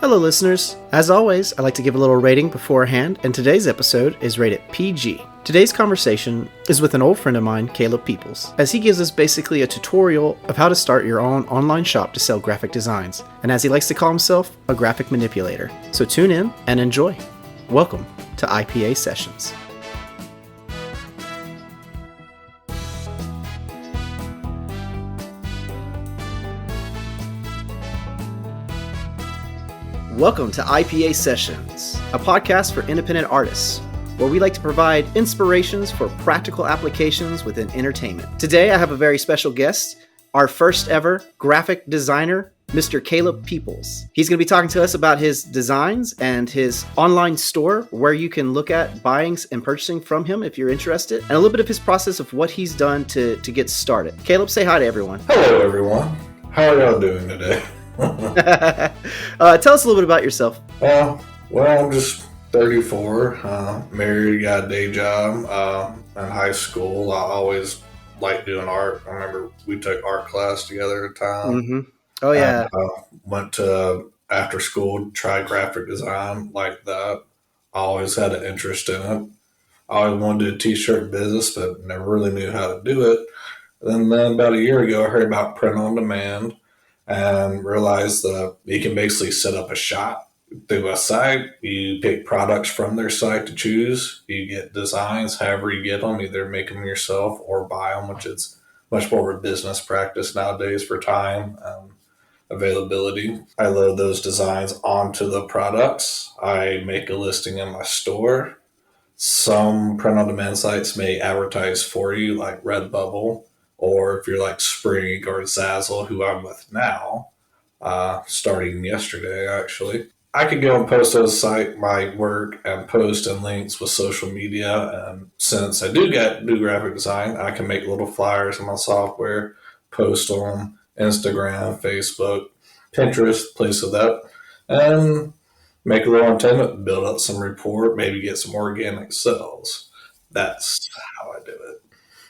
Hello, listeners. As always, I like to give a little rating beforehand, and today's episode is rated PG. Today's conversation is with an old friend of mine, Caleb Peeples, as he gives us basically a tutorial of how to start your own online shop to sell graphic designs, and as he likes to call himself, a graphic manipulator. So tune in and enjoy. Welcome to IPA Sessions. Welcome to IPA Sessions, a podcast for independent artists, where we like to provide inspirations for practical applications within entertainment. Today, I have a very special guest, our first ever graphic designer, Mr. Caleb Peeples. He's going to be talking to us about his designs and his online store, where you can look at buying and purchasing from him if you're interested, and a little bit of his process of what he's done to get started. Caleb, say hi to everyone. Hello, everyone. How are y'all doing today? Tell us a little bit about yourself. Well, I'm just 34, married, got a day job. In high school, I always liked doing art. I remember we took art class together at a time. Mm-hmm. Oh, yeah. Went to after school, tried graphic design like that. I always had an interest in it. I always wanted to do a t-shirt business, but never really knew how to do it. And then about a year ago, I heard about print on demand and realized that you can basically set up a shop through a site. You pick products from their site to choose. You get designs, however you get them, either make them yourself or buy them, which is much more of a business practice nowadays for time availability. I load those designs onto the products. I make a listing in my store. Some print-on-demand sites may advertise for you, like Redbubble, or if you're like Spring or Zazzle, who I'm with now, starting yesterday, actually. I could go and post on a site my work and post and links with social media. And since I do graphic design, I can make little flyers in my software, post on Instagram, Facebook, Pinterest, places like that, and make a little antenna, build up some rapport, maybe get some organic sales. That's how I do it.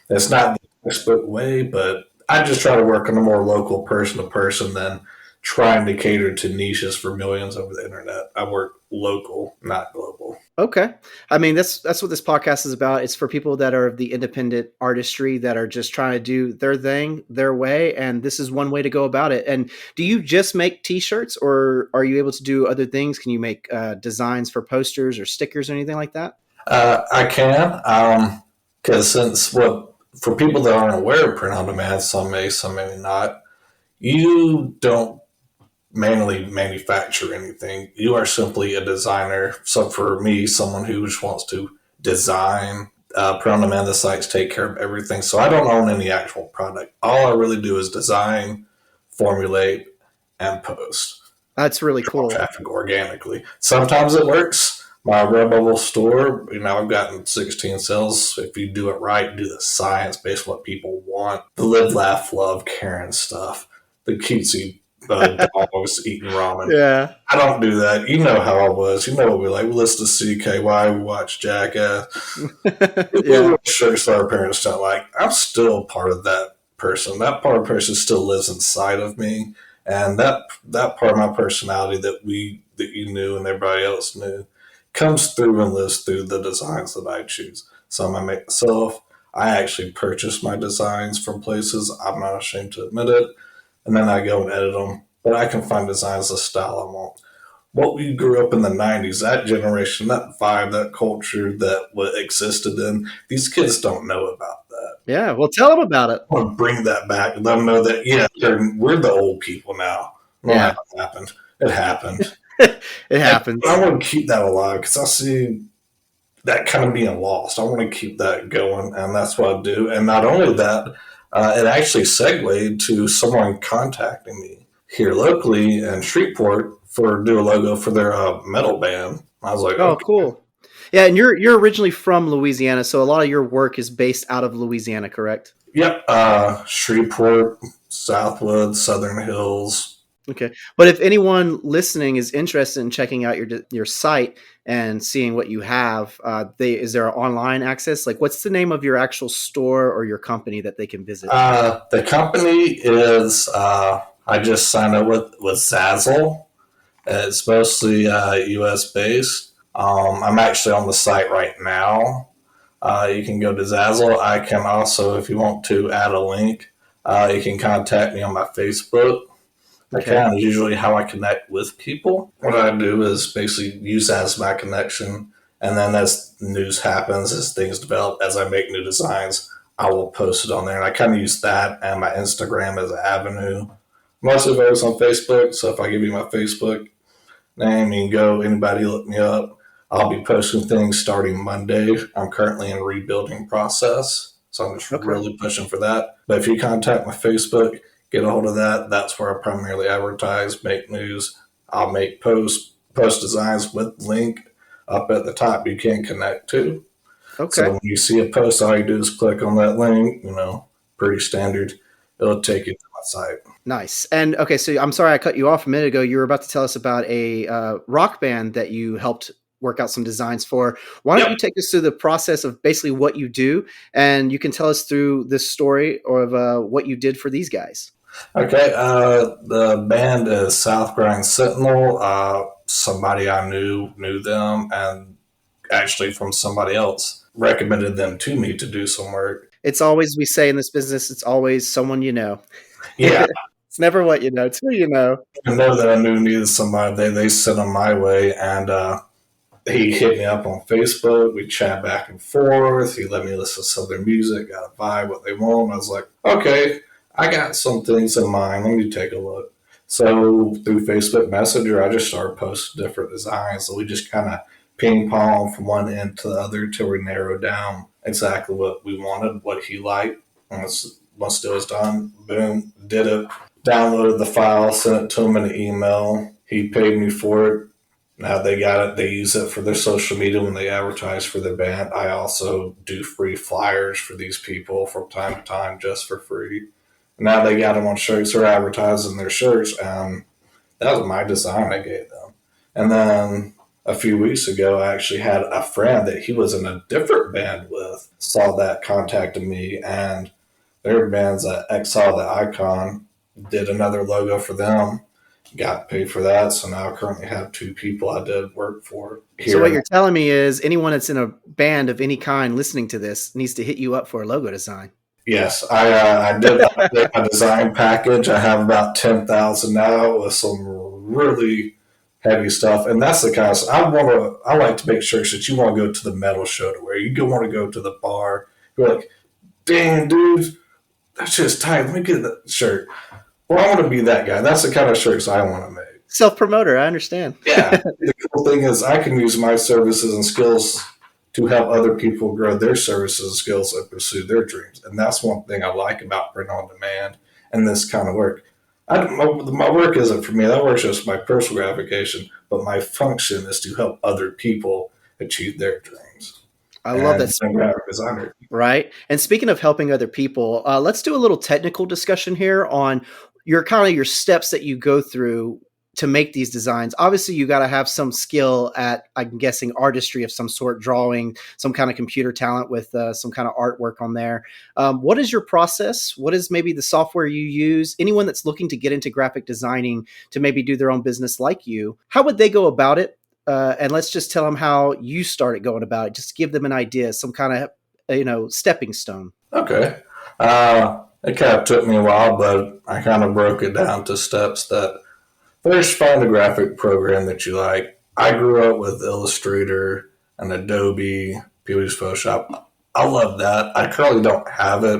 It's not the textbook way, but I just try to work on a more local person to person than trying to cater to niches for millions over the internet. I work local, not global. Okay. I mean, that's what this podcast is about. It's for people that are the independent artistry that are just trying to do their thing, their way. And this is one way to go about it. And do you just make t-shirts, or are you able to do other things? Can you make designs for posters or stickers or anything like that? I can. Because for people that aren't aware of print on demand, some may not, you don't manually manufacture anything. You are simply a designer. So for me, someone who just wants to design, print on demand, the sites take care of everything. So I don't own any actual product. All I really do is design, formulate, and post. That's really cool. Traffic organically. Sometimes it works. My Redbubble store, I've gotten 16 sales. If you do it right, do the science based on what people want. The live, laugh, love, Karen stuff. The cutesy dogs eating ramen. Yeah. I don't do that. You know how I was. You know what we like. We listen to CKY. We watch Jackass. Yeah. Shirts that our parents don't like. I'm still part of that person. That part of the person still lives inside of me. And that part of my personality that you knew and everybody else knew comes through and lives through the designs that I choose. Some I make myself. I actually purchase my designs from places. I'm not ashamed to admit it. And then I go and edit them. But I can find designs the style I want. What we grew up in the 90s, that generation, that vibe, that culture that existed then, these kids don't know about that. Yeah, well, tell them about it. I want to bring that back and let them know that, we're the old people now. Yeah. It happened. It happened. It happens. I want to keep that alive because I see that kind of being lost. I want to keep that going, and that's what I do. And not only that, it actually segued to someone contacting me here locally in Shreveport do a logo for their metal band. I was like, oh, cool. Yeah, and you're originally from Louisiana, so a lot of your work is based out of Louisiana, correct? Yep. Shreveport, Southwood, Southern Hills. Okay. But if anyone listening is interested in checking out your site and seeing what you have, is there online access? Like, what's the name of your actual store or your company that they can visit? The company is, I just signed up with Zazzle. It's mostly US based. I'm actually on the site right now. You can go to Zazzle. I can also, if you want to add a link, you can contact me on my Facebook. Okay. Account is usually how I connect with people. What I do is basically use that as my connection. And then as news happens, as things develop, as I make new designs, I will post it on there. And I kind of use that and my Instagram as an avenue. Mostly focus on Facebook. So if I give you my Facebook name, you can go, anybody look me up. I'll be posting things starting Monday. I'm currently in a rebuilding process. So I'm just Okay. really pushing for that. But if you contact my Facebook, get a hold of that. That's where I primarily advertise, make news. I'll make post designs with link up at the top you can connect to. So Okay. when you see a post, all you do is click on that link, pretty standard. It'll take you to my site. Nice. And okay, so I'm sorry I cut you off a minute ago. You were about to tell us about a rock band that you helped work out some designs for. Why don't Yep. you take us through the process of basically what you do, and you can tell us through this story of what you did for these guys. Okay, the band is South Grind Sentinel. Somebody I knew them, and actually from somebody else recommended them to me to do some work. It's always, we say in this business, it's always someone you know. Yeah, It's never what you know, it's who you know. I know that I knew needed somebody. They sent them my way, and he hit me up on Facebook. We chat back and forth. He let me listen to some of their music, got a vibe, what they want. I was like, okay, I got some things in mind. Let me take a look. So through Facebook Messenger, I just started posting different designs. So we just kind of ping pong from one end to the other till we narrowed down exactly what we wanted, what he liked. And once it was done, boom, did it. Downloaded the file, sent it to him in an email. He paid me for it. Now they got it. They use it for their social media when they advertise for their band. I also do free flyers for these people from time to time just for free. Now they got them on shirts. They're advertising their shirts. That was my design I gave them. And then a few weeks ago, I actually had a friend that he was in a different band with, saw that, contacted me, and their band's Exile the Icon, did another logo for them, got paid for that. So now I currently have two people I did work for So here. what you're telling me is anyone that's in a band of any kind listening to this needs to hit you up for a logo design. Yes, I did update my design package. I have about 10,000 now with some really heavy stuff, and that's the kind of stuff I like to make sure that you want to go to the metal show to where you don't want to go to the bar. You're like, dang, dude, that's just tight. Let me get that shirt. Well, I want to be that guy. That's the kind of shirts I want to make. Self promoter, I understand. Yeah. The cool thing is I can use my services and skills to help other people grow their services and skills and pursue their dreams. And that's one thing I like about print on demand and this kind of work. My work isn't for me. That work's just my personal gratification. But my function is to help other people achieve their dreams. I love And that. I'm a graphic designer. Right. And speaking of helping other people, let's do a little technical discussion here on your steps that you go through to make these designs. Obviously, you got to have some skill at, I'm guessing, artistry of some sort, drawing, some kind of computer talent with some kind of artwork on there. What is your process? What is maybe the software you use? Anyone that's looking to get into graphic designing to maybe do their own business like you, how would they go about it? And let's just tell them how you started going about it. Just give them an idea, some kind of stepping stone. Okay. It kind of took me a while, but I kind of broke it down to steps that first, find a graphic program that you like. I grew up with Illustrator and Adobe, Peeples, Photoshop. I love that. I currently don't have it.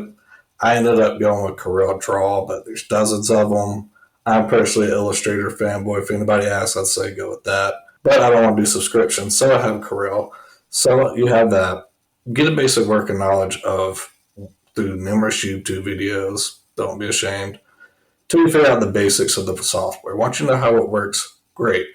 I ended up going with Corel Draw, but there's dozens of them. I'm personally an Illustrator fanboy. If anybody asks, I'd say go with that. But I don't want to do subscriptions, so I have Corel. So you have that. Get a basic working knowledge of through numerous YouTube videos. Don't be ashamed till you figure out the basics of the software. Once you know how it works, great.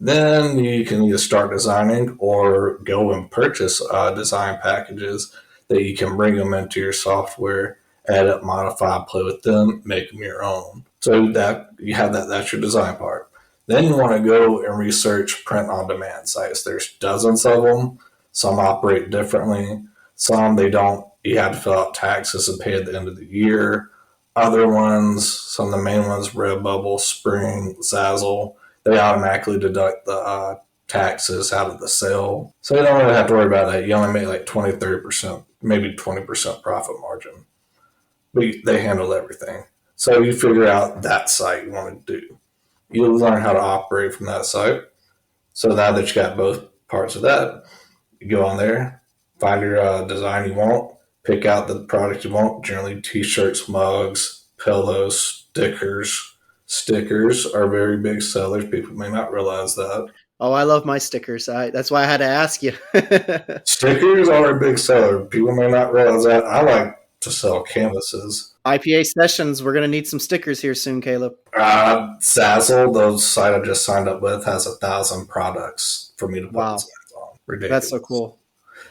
Then you can either start designing or go and purchase design packages that you can bring them into your software, edit, modify, play with them, make them your own. So that you have that's your design part. Then you want to go and research print on demand sites. There's dozens of them. Some operate differently. Some they don't. You have to fill out taxes and pay at the end of the year. Other ones, some of the main ones, Redbubble, Spring, Zazzle, they automatically deduct the taxes out of the sale. So you don't really have to worry about that. You only make like 20, 30%, maybe 20% profit margin. But they handle everything. So you figure out that site you want to do. You learn how to operate from that site. So now that you got both parts of that, you go on there, find your design you want, pick out the product you want, generally t-shirts, mugs, pillows, stickers. Stickers are very big sellers. People may not realize that. Oh, I love my stickers. That's why I had to ask you. Stickers are a big seller. People may not realize that. I like to sell canvases. IPA sessions, we're going to need some stickers here soon, Caleb. Zazzle, the site I just signed up with, has 1,000 products for me to put designs on. Ridiculous. That's so cool.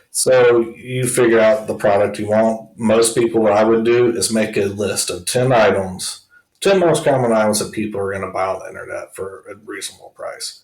So you figure out the product you want. Most people, what I would do is make a list of 10 items, 10 most common items that people are going to buy on the internet for a reasonable price.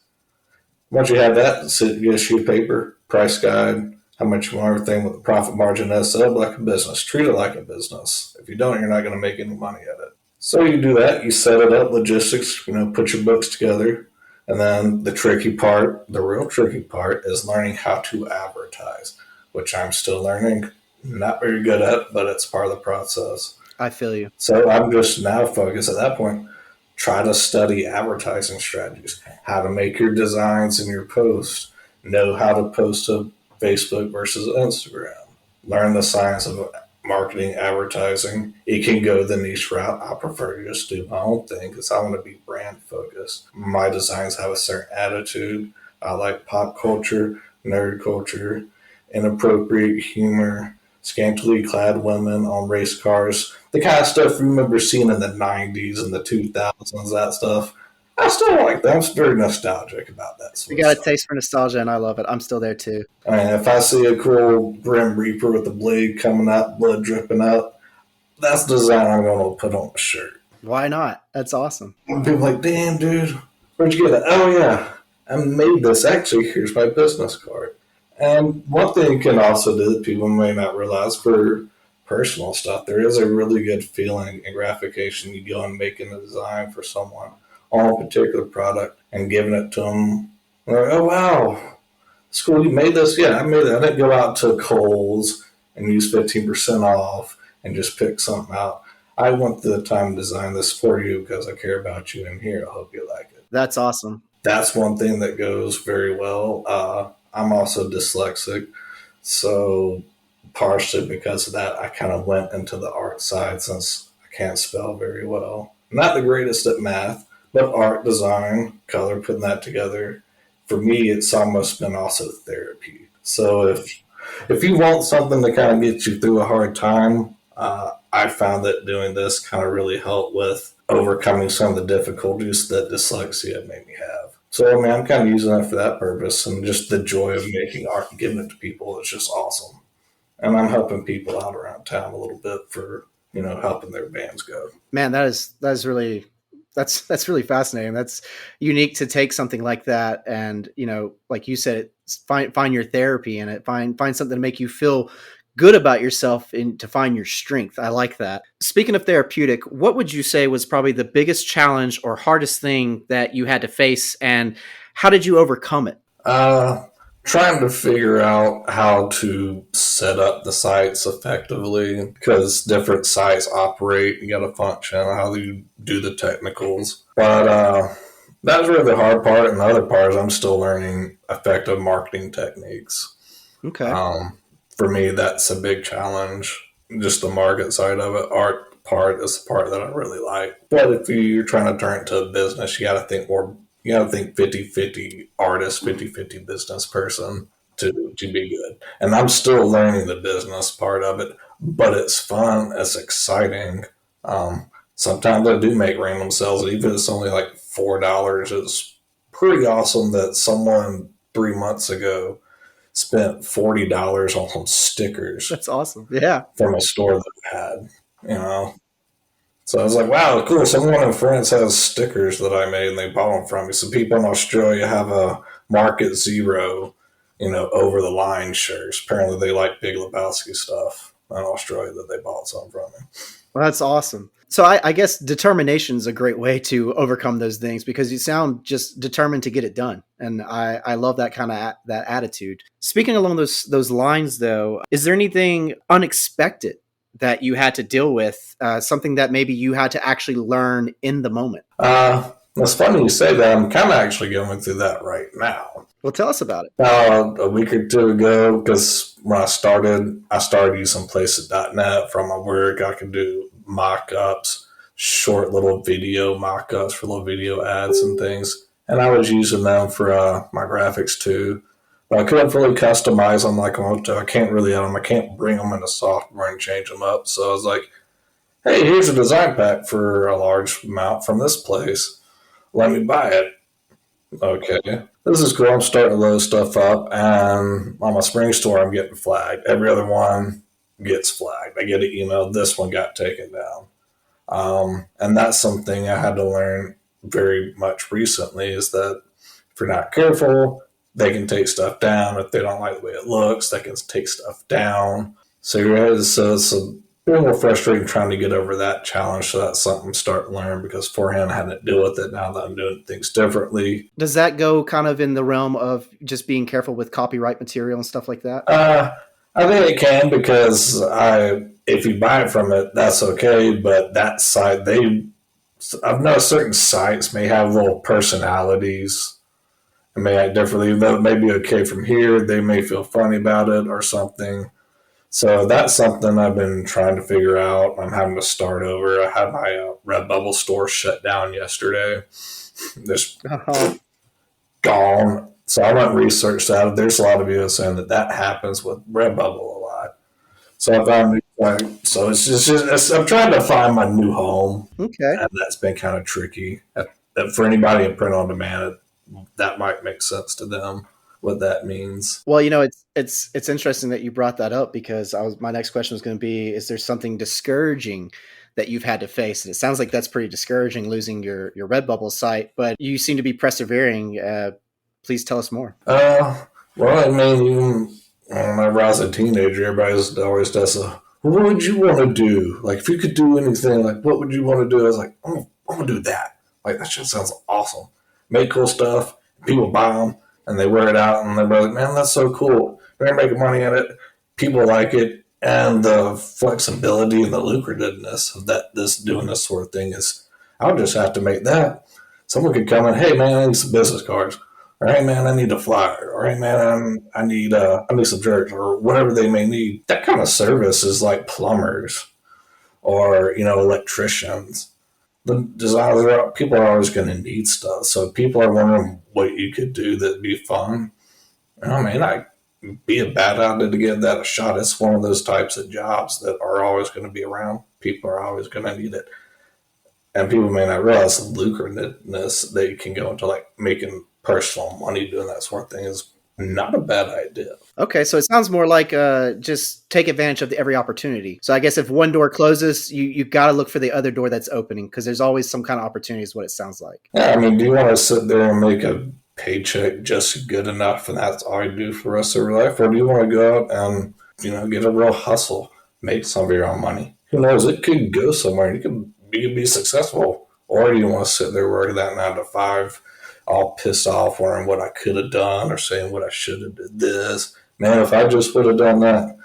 Once you have that, get a sheet of paper, price guide, how much you want everything with the profit margin is, set up like a business. Treat it like a business. If you don't, you're not going to make any money at it. So you do that. You set it up, logistics, put your books together. And then the tricky part, the real tricky part, is learning how to advertise, which I'm still learning. Not very good at, but it's part of the process. I feel you. So I'm just now focused at that point. Try to study advertising strategies, how to make your designs and your posts, know how to post to Facebook versus Instagram, learn the science of marketing, advertising. It can go the niche route. I prefer to just do my own thing because I want to be brand focused. My designs have a certain attitude. I like pop culture, nerd culture, inappropriate humor, scantily clad women on race cars, the kind of stuff you remember seeing in the 90s and the 2000s, that stuff. I still like that. I'm very nostalgic about that sort You got of a stuff. taste for nostalgia, and I love it. I'm still there, too. I mean, if I see a cool Grim Reaper with the blade coming out, blood dripping out, that's the design I'm going to put on the shirt. Why not? That's awesome. And people are like, damn, dude, where'd you get it? Oh, yeah, I made this. Actually, here's my business card. And one thing you can also do that people may not realize for personal stuff, there is a really good feeling and gratification. You go and making a design for someone on a particular product and giving it to them. They're like, oh, wow, it's cool. You made this? Yeah, I made it. I didn't go out to Kohl's and use 15% off and just pick something out. I went the time to design this for you because I care about you, and here, I hope you like it. That's awesome. That's one thing that goes very well. I'm also dyslexic, so partially because of that, I kind of went into the art side since I can't spell very well. Not the greatest at math, but art, design, color, putting that together. For me, it's almost been also therapy. So if you want something to kind of get you through a hard time, I found that doing this kind of really helped with overcoming some of the difficulties that dyslexia made me have. So, I mean, I'm kind of using it for that purpose, and just the joy of making art and giving it to people is just awesome. And I'm helping people out around town a little bit for, helping their bands go. Man, that's really fascinating. That's unique to take something like that and, like you said, find your therapy in it, find something to make you feel good about yourself and to find your strength. I like that. Speaking of therapeutic, what would you say was probably the biggest challenge or hardest thing that you had to face, and how did you overcome it? Trying to figure out how to set up the sites effectively because different sites operate. You got to function, how do you do the technicals. But that's really the hard part. And the other part is I'm still learning effective marketing techniques. Okay. For me, that's a big challenge. Just the market side of it. Art part is the part that I really like. But if you're trying to turn it to a business, you got to think more. You got to think 50-50 artist, 50-50 business person to be good. And I'm still learning the business part of it, but it's fun. It's exciting. Sometimes I do make random sales. Even if it's only like $4, it's pretty awesome that someone 3 months ago spent $40 on stickers. That's awesome. Yeah. From a store that I had, So I was like, wow, cool. Someone in France has stickers that I made and they bought them from me. Some people in Australia have a Market Zero, over the line shirts. Apparently they like Big Lebowski stuff in Australia that they bought some from me. Well, that's awesome. So I guess determination is a great way to overcome those things because you sound just determined to get it done, and I love that kind of that attitude. Speaking along those lines, though, is there anything unexpected that you had to deal with? Something that maybe you had to actually learn in the moment? It's funny you say that. I'm kind of actually going through that right now. Well, tell us about it. A week or two ago, because when I started using Places.net from my work. I could do mock ups, short little video mock ups for little video ads and things. And I was using them for my graphics too. But I couldn't really customize them like I want to. I can't really I can't bring them into software and change them up. So I was like, hey, here's a design pack for a large amount from this place. Let me buy it. Okay. This is cool. I'm starting to load stuff up, and on my Spring store, I'm getting flagged. Every other one gets flagged. I get an email, this one got taken down. And that's something I had to learn very much recently is that if you're not careful, they can take stuff down. If they don't like the way it looks, they can take stuff down. So it's a bit more frustrating trying to get over that challenge. So that's something I'm starting to learn because beforehand I had to deal with it. Now that I'm doing things differently. Does that go kind of in the realm of just being careful with copyright material and stuff like that? I think it can because if you buy it from it, that's okay. But that site, I've noticed certain sites may have little personalities and may act differently. That may be okay from here. They may feel funny about it or something. So that's something I've been trying to figure out. I'm having to start over. I had my Redbubble store shut down yesterday. Just gone. So I went and researched that. There's a lot of videos saying that happens with Redbubble a lot. So I found so I'm trying to find my new home. Okay. And that's been kind of tricky. For anybody in print on demand, that might make sense to them what that means. Well, it's interesting that you brought that up because my next question was going to be: is there something discouraging that you've had to face? And it sounds like that's pretty discouraging, losing your Redbubble site. But you seem to be persevering. Please tell us more. Well, I mean, even whenever I was a teenager, everybody always does what would you want to do? Like, if you could do anything, like, what would you want to do? I was like, I'm going to do that. Like, that shit sounds awesome. Make cool stuff. People buy them, and they wear it out, and they're like, man, that's so cool. They're making money at it. People like it. And the flexibility and the lucrativeness of doing this sort of thing is, I'll just have to make that. Someone could come in, hey, man, I need some business cards. Or, hey, man, I need a flyer. Or, hey, man, I need some jerks. Or whatever they may need. That kind of service is like plumbers or, electricians. The designers, people are always going to need stuff. So people are wondering what you could do that'd be fun. I mean, I'd be a bad idea to give that a shot. It's one of those types of jobs that are always going to be around. People are always going to need it. And people may not realize the lucrativeness that you can go into, like making personal money doing that sort of thing is not a bad idea. Okay, so it sounds more like just take advantage of every opportunity. So I guess if one door closes, you've got to look for the other door that's opening because there's always some kind of opportunity is what it sounds like. Yeah, I mean, do you want to sit there and make a paycheck just good enough and that's all you do for the rest of your life? Or do you want to go out and, get a real hustle, make some of your own money? Who knows? It could go somewhere. You could be successful. Or do you want to sit there working that 9 to 5 all pissed off, wondering what I could have done or saying what I should have did this. Man, if I just would have done that,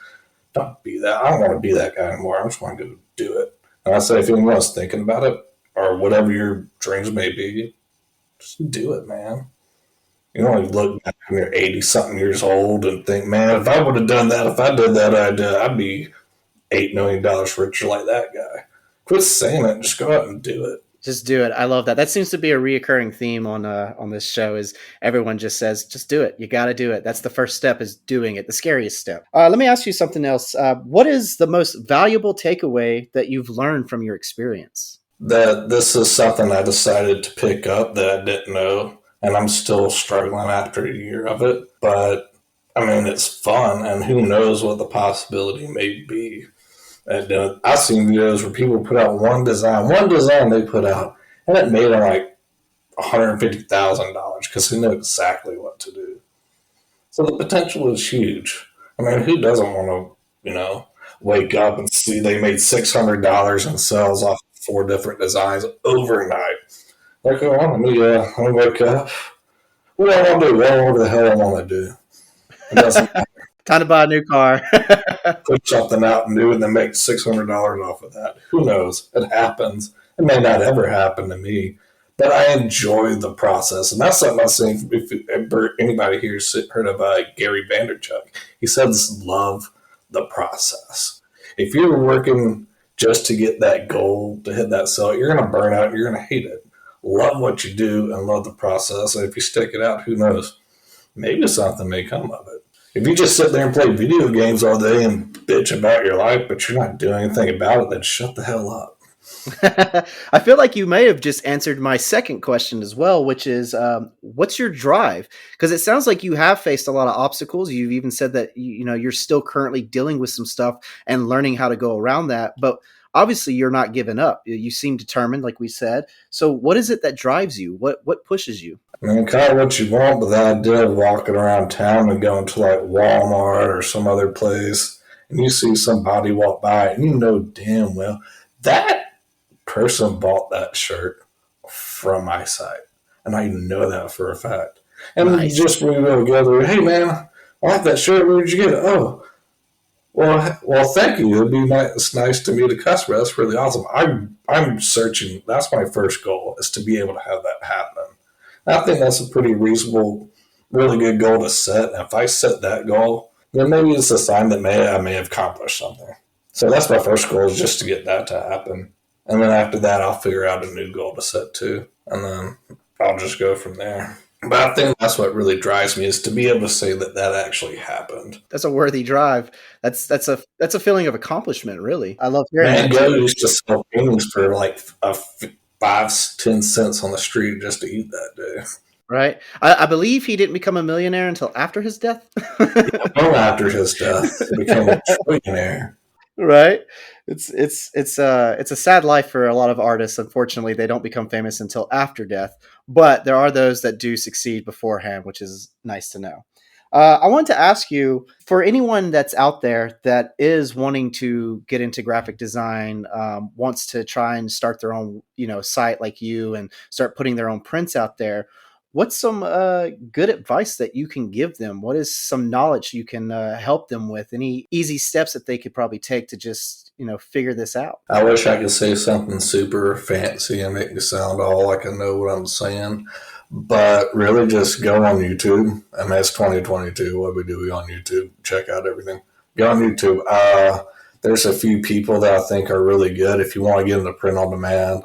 don't be that. I don't want to be that guy anymore. I just want to go do it. And I say, if anyone else thinking about it or whatever your dreams may be, just do it, man. You don't look back when you're 80-something years old and think, man, if I would have done that, if I did that, I'd be $8 million richer like that guy. Quit saying it. Just go out and do it. Just do it. I love that. That seems to be a reoccurring theme on this show is everyone just says, just do it. You got to do it. That's the first step is doing it, the scariest step. Let me ask you something else. What is the most valuable takeaway that you've learned from your experience? That this is something I decided to pick up that I didn't know, and I'm still struggling after a year of it. But, I mean, it's fun, and who knows what the possibility may be. And I've seen videos where people put out one design they put out, and it made them like $150,000 because they know exactly what to do. So the potential is huge. I mean, who doesn't want to, wake up and see they made $600 in sales off 4 different designs overnight. Like, oh, let me wake up. What do I want to do? Whatever the hell I want to do. It doesn't Time to buy a new car. put something out new and then make $600 off of that. Who knows? It happens. It may not ever happen to me, but I enjoy the process, and that's something I say. If anybody here's heard of Gary Vaynerchuk, he says love the process. If you're working just to get that goal to hit that sale, you're going to burn out. You're going to hate it. Love what you do and love the process. And if you stick it out, who knows? Maybe something may come of it. If you just sit there and play video games all day and bitch about your life, but you're not doing anything about it, then shut the hell up. I feel like you may have just answered my second question as well, which is what's your drive? Because it sounds like you have faced a lot of obstacles. You've even said that you're still currently dealing with some stuff and learning how to go around that. But obviously, you're not giving up. You seem determined, like we said. So, what is it that drives you? What pushes you? I mean, kind of what you want, but the idea of walking around town and going to like Walmart or some other place, and you see somebody walk by, and you know damn well that person bought that shirt from my site, and I know that for a fact. And Nice. just when we go together, hey man, I like that shirt. Where did you get it? Oh, well, thank you. It'd be nice. It's nice to meet a customer. That's really awesome. I'm searching. That's my first goal, is to be able to have that happen. I think that's a pretty reasonable, really good goal to set. And if I set that goal, then maybe it's a sign that I may have accomplished something. So that's my first goal, is just to get that to happen. And then after that, I'll figure out a new goal to set too. And then I'll just go from there. But I think that's what really drives me, is to be able to say that that actually happened. That's a worthy drive. That's a feeling of accomplishment, really. I love hearing Man, that Joe too. used to sell paintings for like 5, 10 cents on the street just to eat that day. Right. I believe he didn't become a millionaire until after his death. Well, after his death, he became a trillionaire. Right. It's a sad life for a lot of artists. Unfortunately, they don't become famous until after death, but there are those that do succeed beforehand, which is nice to know. I wanted to ask you, for anyone that's out there that is wanting to get into graphic design, wants to try and start their own, site like you and start putting their own prints out there. What's some good advice that you can give them? What is some knowledge you can help them with? Any easy steps that they could probably take to just, figure this out? I wish I could say something super fancy and make me sound all like I know what I'm saying. But really, just go on YouTube. I mean, it's 2022. What we do, we on YouTube. Check out everything. Go on YouTube. There's a few people that I think are really good if you want to get into print on demand.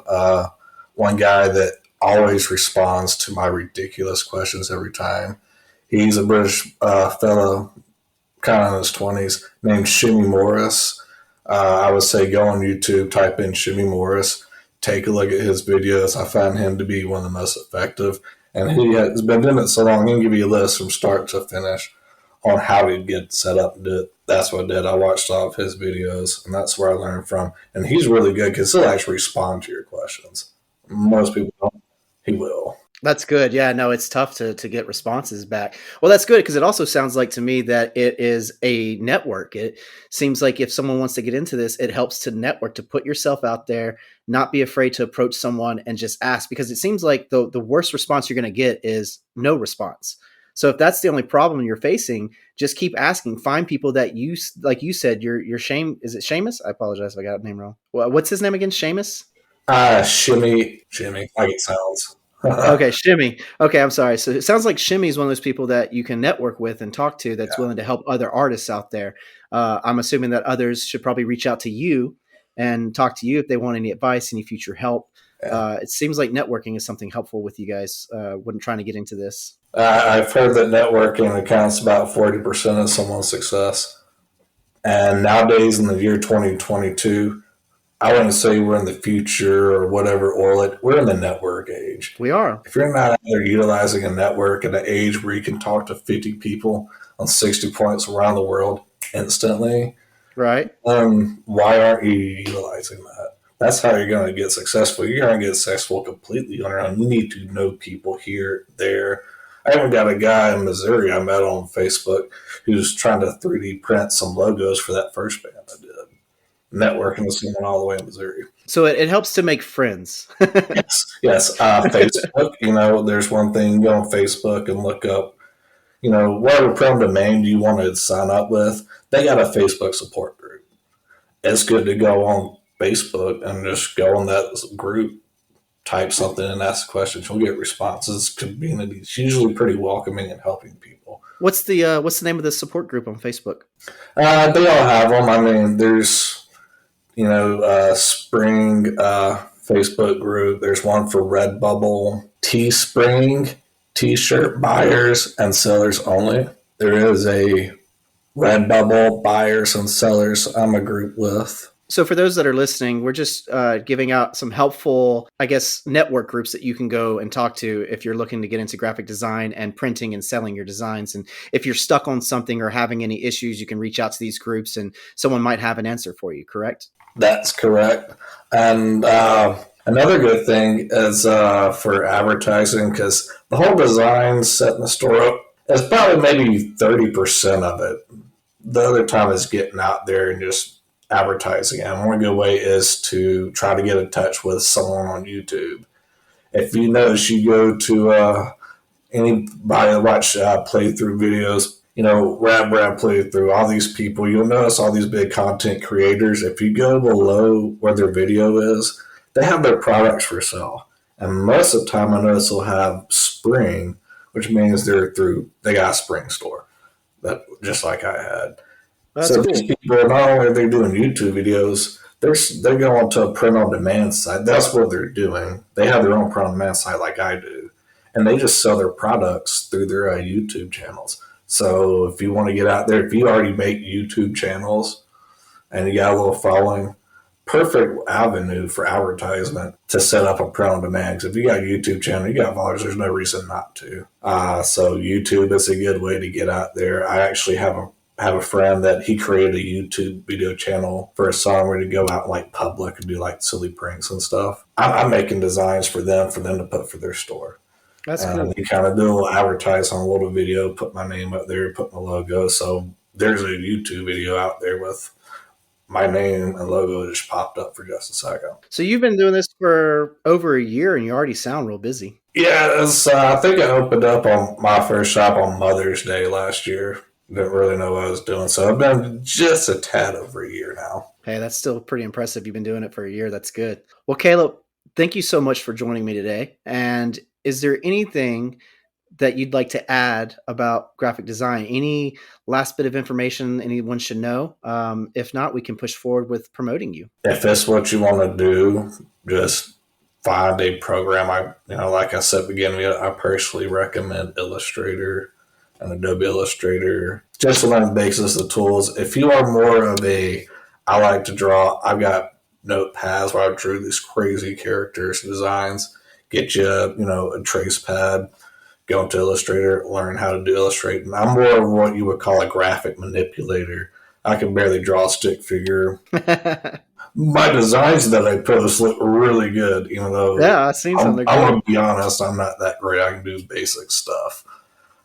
One guy that always responds to my ridiculous questions every time. He's a British fellow, kind of in his 20s, named Shimmy Morris. I would say go on YouTube, type in Shimmy Morris, take a look at his videos. I find him to be one of the most effective. And he has been doing it so long, he can give you a list from start to finish on how to get set up and do it. That's what I did. I watched all of his videos, and that's where I learned from. And he's really good because he'll actually respond to your questions. Most people don't. He will. That's good. Yeah, no, it's tough to get responses back. Well, that's good because it also sounds like to me that it is a network. It seems like if someone wants to get into this, it helps to network, to put yourself out there, not be afraid to approach someone and just ask, because it seems like the worst response you're going to get is no response. So if that's the only problem you're facing, just keep asking. Find people that you, like you said, your shame. Is it Seamus? I apologize if I got the name wrong. What's his name again? Seamus? Shimmy, like it sounds. Okay, Shimmy. Okay, I'm sorry. So it sounds like Shimmy is one of those people that you can network with and talk to that's willing to help other artists out there. I'm assuming that others should probably reach out to you and talk to you if they want any advice, any future help. Yeah. It seems like networking is something helpful with you guys when trying to get into this. I've heard that networking accounts about 40% of someone's success. And nowadays, in the year 2022, I wouldn't say we're in the future or whatever, or we're in the network age. We are. If you're not out there utilizing a network at an age where you can talk to 50 people on 60 points around the world instantly, right? Why aren't you utilizing that? That's how you're going to get successful. You're going to get successful completely on your own. You need to know people here, there. I even got a guy in Missouri I met on Facebook who's trying to 3D print some logos for that first band I did. networking with someone all the way in Missouri. So it helps to make friends. Yes. Facebook, there's one thing, go on Facebook and look up, whatever prone domain you want to sign up with, they got a Facebook support group. It's good to go on Facebook and just go on that group, type something and ask questions. You'll get responses. Community's usually pretty welcoming and helping people. What's the name of the support group on Facebook? They all have them. I mean, there's Spring Facebook group. There's one for Redbubble, Teespring, T-shirt buyers and sellers only. There is a Redbubble buyers and sellers I'm a group with. So for those that are listening, we're just giving out some helpful, I guess, network groups that you can go and talk to if you're looking to get into graphic design and printing and selling your designs. And if you're stuck on something or having any issues, you can reach out to these groups and someone might have an answer for you, correct? That's correct. And another good thing is for advertising, because the whole design, setting the store up, is probably maybe 30% of it. The other time is getting out there and just advertising. And one good way is to try to get in touch with someone on YouTube. If you notice, you go to anybody watch playthrough videos, Rab playthrough, all these people, you'll notice all these big content creators. If you go below where their video is, they have their products for sale. And most of the time, I notice they'll have Spring, which means they got a Spring store, that just like I had. That's so cool. These people, not only are they doing YouTube videos, they're going to a print-on-demand site. That's what they're doing. They have their own print-on-demand site like I do. And they just sell their products through their YouTube channels. So if you want to get out there, if you already make YouTube channels and you got a little following, perfect avenue for advertisement to set up a print-on-demand. Because if you got a YouTube channel, you got followers, there's no reason not to. So YouTube is a good way to get out there. I actually have a friend that he created a YouTube video channel for a song where to go out like public and do like silly pranks and stuff. I'm making designs for them to put for their store. That's cool. You kind of do a little advertise on a little video, put my name up there, put my logo. So there's a YouTube video out there with my name and logo just popped up for just a second. So you've been doing this for over a year and you already sound real busy. Yeah, I think I opened up on my first shop on Mother's Day last year. Didn't really know what I was doing. So I've been just a tad over a year now. Hey, that's still pretty impressive. You've been doing it for a year. That's good. Well, Caleb, thank you so much for joining me today. And is there anything that you'd like to add about graphic design? Any last bit of information anyone should know? If not, we can push forward with promoting you. If that's what you want to do, just find a program. Like I said, beginning, I personally recommend Illustrator and Adobe Illustrator, just to learn the basics of the tools. If you are more of I like to draw, I've got notepads where I drew these crazy characters, designs. Get you, a trace pad, go into Illustrator, learn how to do illustrating. I'm more of what you would call a graphic manipulator. I can barely draw a stick figure. My designs that I post look really good, even though I've seen some. I'm going to be honest, I'm not that great. I can do basic stuff.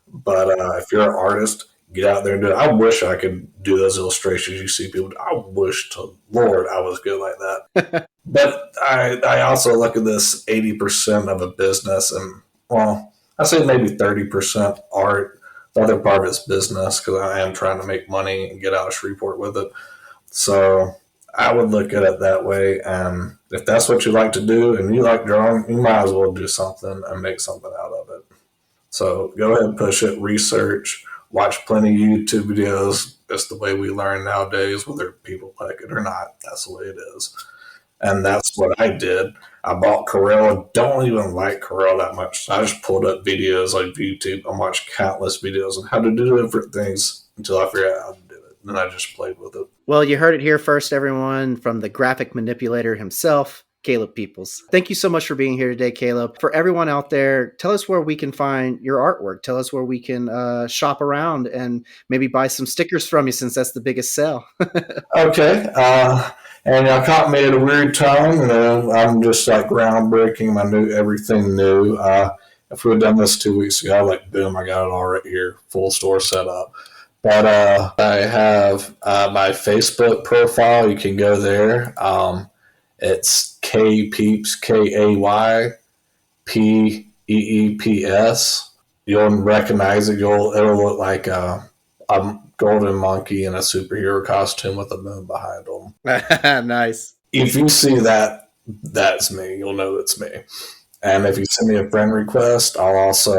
But if you're an artist, get out there and do it. I wish I could do those illustrations you see people do. I wish to Lord I was good like that. But I also look at this 80% of a business, and I say maybe 30% art. The other part of it's business, because I am trying to make money and get out of Shreveport with it. So I would look at it that way. And if that's what you like to do and you like drawing, you might as well do something and make something out of it. So go ahead and push it, research, watch plenty of YouTube videos. That's the way we learn nowadays, whether people like it or not. That's the way it is. And that's what I did. I bought Corel. Don't even like Corel that much. So I just pulled up videos like YouTube and watched countless videos on how to do different things until I figured out how to do it. And then I just played with it. Well, you heard it here first, everyone, from the graphic manipulator himself, Caleb Peeples. Thank you so much for being here today, Caleb. For everyone out there, tell us where we can find your artwork. Tell us where we can shop around and maybe buy some stickers from you, since that's the biggest sell. Okay. And I caught me at a weird time. I'm just like groundbreaking. I knew everything new. If we had done this 2 weeks ago, boom, I got it all right here, full store set up. But I have my Facebook profile. You can go there. It's Peeps, Kaypeeps. You'll recognize it. It'll look like a golden monkey in a superhero costume with a moon behind them. Nice. If you see that, that's me. You'll know it's me. And if you send me a friend request, I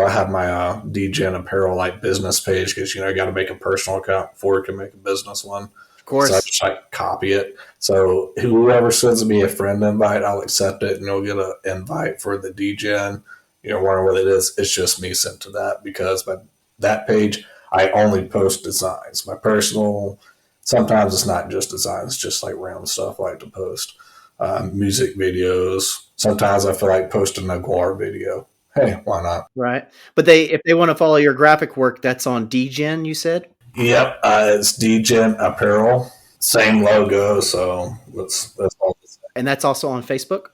have my DGen apparel like business page because you got to make a personal account before you can make a business one. Of course. So I just like copy it. So whoever sends me a friend invite, I'll accept it, and you'll get an invite for the DGen. Wondering what it is. It's just me sent to that because by that page, I only post designs. My personal, sometimes it's not just designs, it's just like random stuff I like to post. Music videos. Sometimes I feel like posting a Guar video. Hey, why not? Right. But if they want to follow your graphic work, that's on DGen, you said? Yep. It's DGen Apparel. Same logo. So that's all. And that's also on Facebook?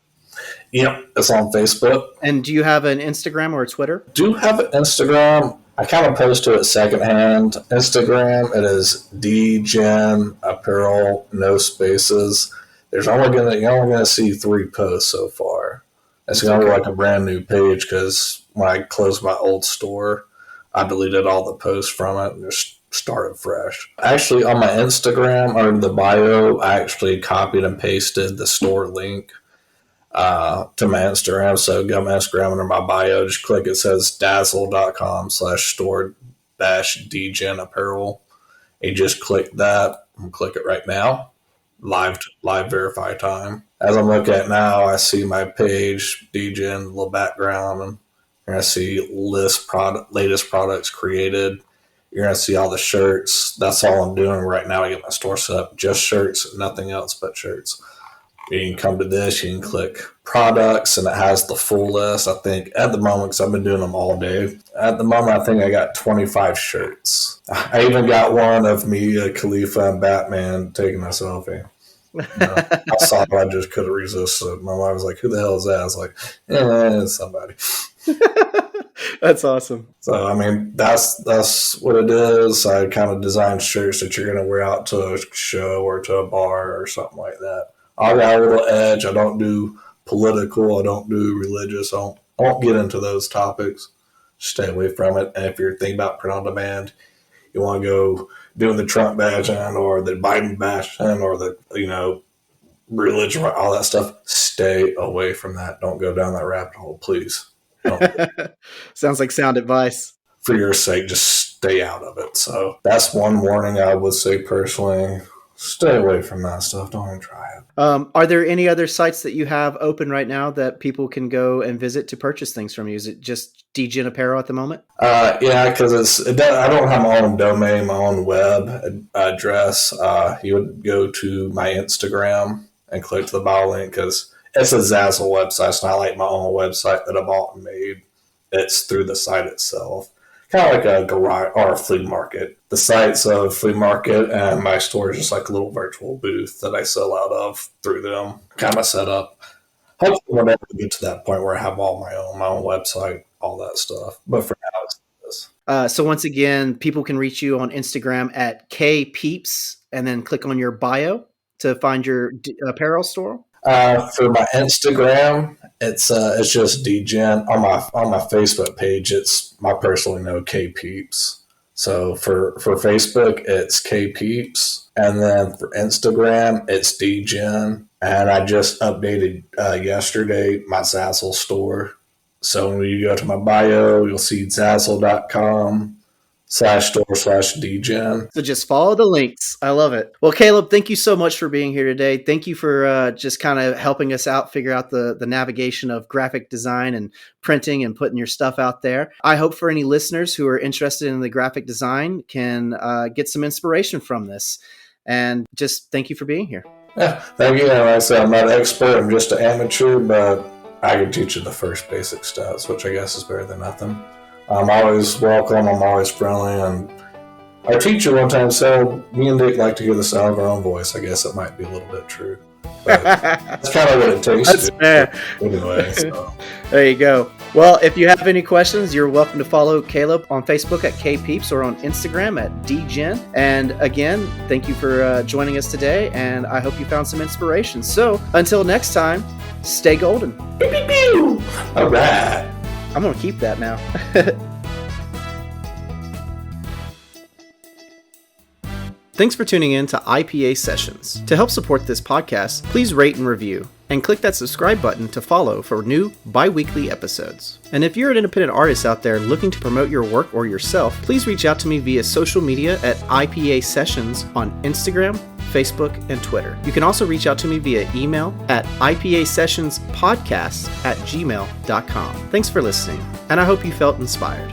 Yep. It's on Facebook. And do you have an Instagram or a Twitter? Do have an Instagram. I kind of post to it secondhand. Instagram, it is DGen Apparel, no spaces. You're only gonna see 3 posts so far. It's gonna be like a brand new page because when I closed my old store, I deleted all the posts from it and just started fresh. Actually, on my Instagram under the bio, I actually copied and pasted the store link to my Instagram. So go to my Instagram under my bio, just click it says dazzle.com/store-DGen apparel. You just click that and click it right now. Live verify time. As I'm looking at now, I see my page, DGen, little background, and you're gonna see latest products created. You're gonna see all the shirts. That's all I'm doing right now to get my store set up. Just shirts, nothing else but shirts. You can come to this, you can click products, and it has the full list. I think at the moment, because I've been doing them all day, at the moment, I think I got 25 shirts. I even got one of me, Khalifa, and Batman taking a selfie. I saw it, I just couldn't resist it. My mom was like, who the hell is that? I was like, it's somebody. That's awesome. So, I mean, that's what it is. I kind of design shirts that you're going to wear out to a show or to a bar or something like that. I got a little edge. I don't do political. I don't do religious. I don't get into those topics. Stay away from it. And if you're thinking about print on demand, you want to go doing the Trump bashing or the Biden bashing or the, religion, all that stuff, stay away from that. Don't go down that rabbit hole, please. Sounds like sound advice. For your sake, just stay out of it. So that's one warning I would say personally. Stay away from that stuff. Don't even try it. Are there any other sites that you have open right now that people can go and visit to purchase things from you? Is it just DGen Apparel at the moment? Yeah, because I don't have my own domain, my own web address. You would go to my Instagram and click the bio link because it's a Zazzle website. It's not like my own website that I bought and made. It's through the site itself. Kind of like a garage or a flea market. The site's a flea market, and my store is just like a little virtual booth that I sell out of through them. Kind of set up. Hopefully, whenever we get to that point where I have all my own website, all that stuff. But for now, it's this. So once again, people can reach you on Instagram at Peeps, and then click on your bio to find your apparel store. For my Instagram, it's just DGen. On my Facebook page, it's my personally known Peeps. So for Facebook, it's Peeps, and then for Instagram, it's DGen. And I just updated yesterday my Zazzle store. So when you go to my bio, you'll see zazzle.com/store/DGen. So just follow the links. I love it. Well, Caleb, thank you so much for being here today. Thank you for just kind of helping us out, figure out the navigation of graphic design and printing and putting your stuff out there. I hope for any listeners who are interested in the graphic design can get some inspiration from this. And just thank you for being here. Yeah, thank you. Like I said, I'm not an expert. I'm just an amateur, but I can teach you the first basic steps, which I guess is better than nothing. I'm always welcome. I'm always friendly. And our teacher one time said, me and Dick like to hear the sound of our own voice. I guess it might be a little bit true. But that's kind of what it takes. That's fair. Anyway, so. There you go. Well, if you have any questions, you're welcome to follow Caleb on Facebook at Peeps or on Instagram at DGen. And again, thank you for joining us today, and I hope you found some inspiration. So until next time, stay golden. Pew, pew, pew. All right. I'm going to keep that now. Thanks for tuning in to IPA Sessions. To help support this podcast, please rate and review, and click that subscribe button to follow for new bi-weekly episodes. And if you're an independent artist out there looking to promote your work or yourself, please reach out to me via social media at IPA Sessions on Instagram, Facebook, and Twitter. You can also reach out to me via email at ipasessionspodcast@gmail.com. Thanks for listening, and I hope you felt inspired.